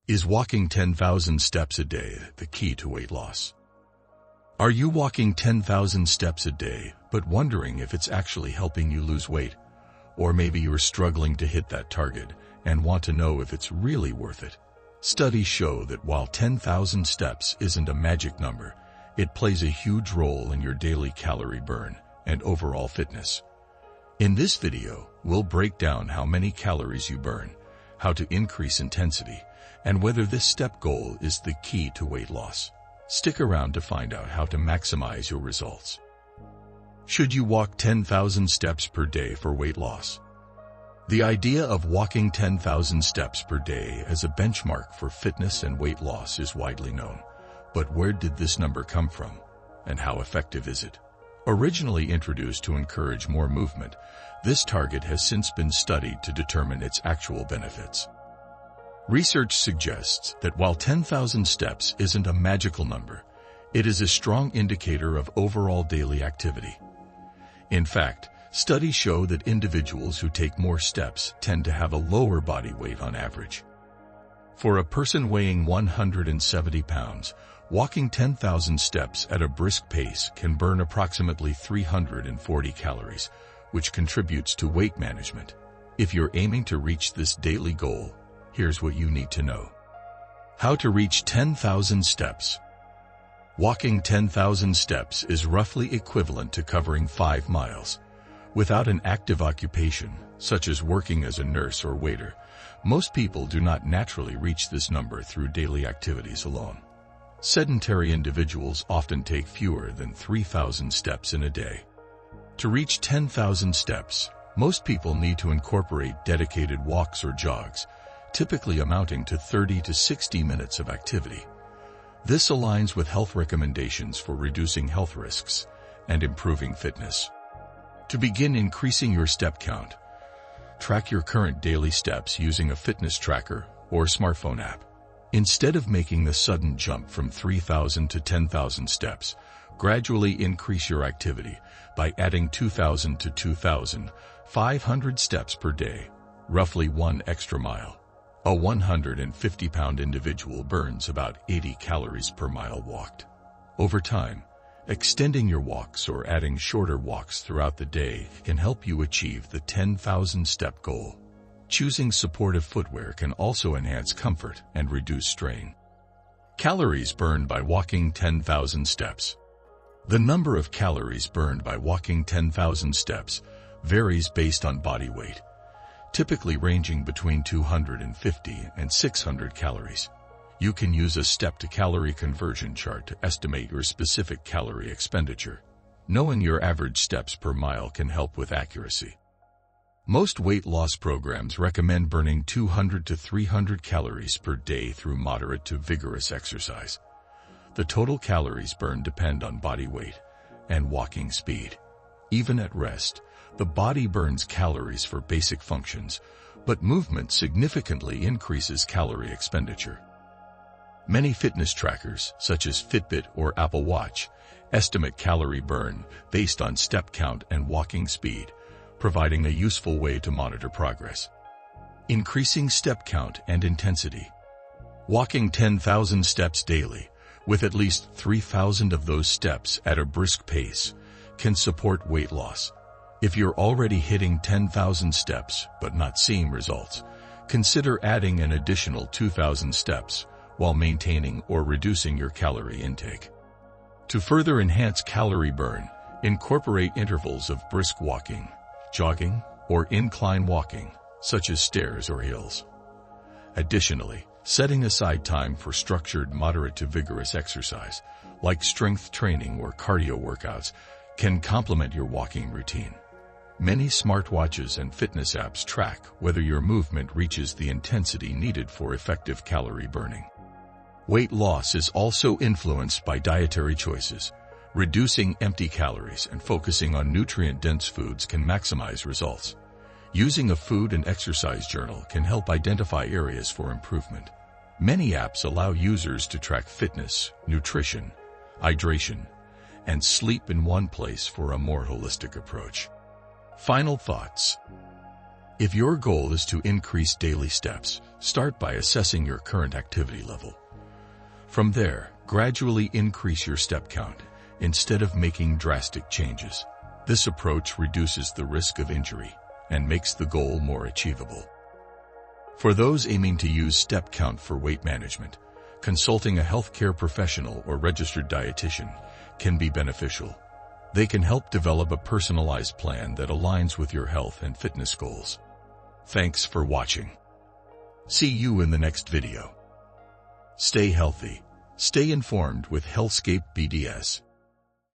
Is walking 10,000 steps a day the key to weight loss? Are you walking 10,000 steps a day but wondering if it's actually helping you lose weight? Or maybe you're struggling to hit that target and want to know if it's really worth it. Studies show that while 10,000 steps isn't a magic number, it plays a huge role in your daily calorie burn and overall fitness. In this video, we'll break down how many calories you burn, how to increase intensity, and whether this step goal is the key to weight loss. Stick around to find out how to maximize your results. Should you walk 10,000 steps per day for weight loss? The idea of walking 10,000 steps per day as a benchmark for fitness and weight loss is widely known. But where did this number come from, and how effective is it? Originally introduced to encourage more movement, this target has since been studied to determine its actual benefits. Research suggests that while 10,000 steps isn't a magical number, it is a strong indicator of overall daily activity. In fact, studies show that individuals who take more steps tend to have a lower body weight on average. For a person weighing 170 pounds, walking 10,000 steps at a brisk pace can burn approximately 340 calories, which contributes to weight management. If you're aiming to reach this daily goal, here's what you need to know. How to reach 10,000 steps. Walking 10,000 steps is roughly equivalent to covering 5 miles. Without an active occupation, such as working as a nurse or waiter, most people do not naturally reach this number through daily activities alone. Sedentary individuals often take fewer than 3,000 steps in a day. To reach 10,000 steps, most people need to incorporate dedicated walks or jogs, typically amounting to 30 to 60 minutes of activity. This aligns with health recommendations for reducing health risks and improving fitness. To begin increasing your step count, track your current daily steps using a fitness tracker or smartphone app. Instead of making the sudden jump from 3,000 to 10,000 steps, gradually increase your activity by adding 2,000 to 2,500 steps per day, roughly 1 extra mile. A 150-pound individual burns about 80 calories per mile walked. Over time, extending your walks or adding shorter walks throughout the day can help you achieve the 10,000-step goal. Choosing supportive footwear can also enhance comfort and reduce strain. Calories burned by walking 10,000 steps. The number of calories burned by walking 10,000 steps varies based on body weight, typically ranging between 250 and 600 calories. You can use a step-to-calorie conversion chart to estimate your specific calorie expenditure. Knowing your average steps per mile can help with accuracy. Most weight loss programs recommend burning 200 to 300 calories per day through moderate to vigorous exercise. The total calories burned depend on body weight and walking speed. Even at rest, the body burns calories for basic functions, but movement significantly increases calorie expenditure. Many fitness trackers, such as Fitbit or Apple Watch, estimate calorie burn based on step count and walking speed, providing a useful way to monitor progress. Increasing step count and intensity. Walking 10,000 steps daily, with at least 3,000 of those steps at a brisk pace, can support weight loss. If you're already hitting 10,000 steps but not seeing results, consider adding an additional 2,000 steps while maintaining or reducing your calorie intake. To further enhance calorie burn, incorporate intervals of brisk walking, jogging, or incline walking, such as stairs or hills. Additionally, setting aside time for structured moderate to vigorous exercise, like strength training or cardio workouts, can complement your walking routine. Many smartwatches and fitness apps track whether your movement reaches the intensity needed for effective calorie burning. Weight loss is also influenced by dietary choices. Reducing empty calories and focusing on nutrient-dense foods can maximize results. Using a food and exercise journal can help identify areas for improvement. Many apps allow users to track fitness, nutrition, hydration, and sleep in one place for a more holistic approach. Final thoughts. If your goal is to increase daily steps, start by assessing your current activity level. From there, gradually increase your step count instead of making drastic changes. This approach reduces the risk of injury and makes the goal more achievable. For those aiming to use step count for weight management, consulting a healthcare professional or registered dietitian can be beneficial. They can help develop a personalized plan that aligns with your health and fitness goals. Thanks for watching. See you in the next video. Stay healthy, stay informed with Healscape BDS.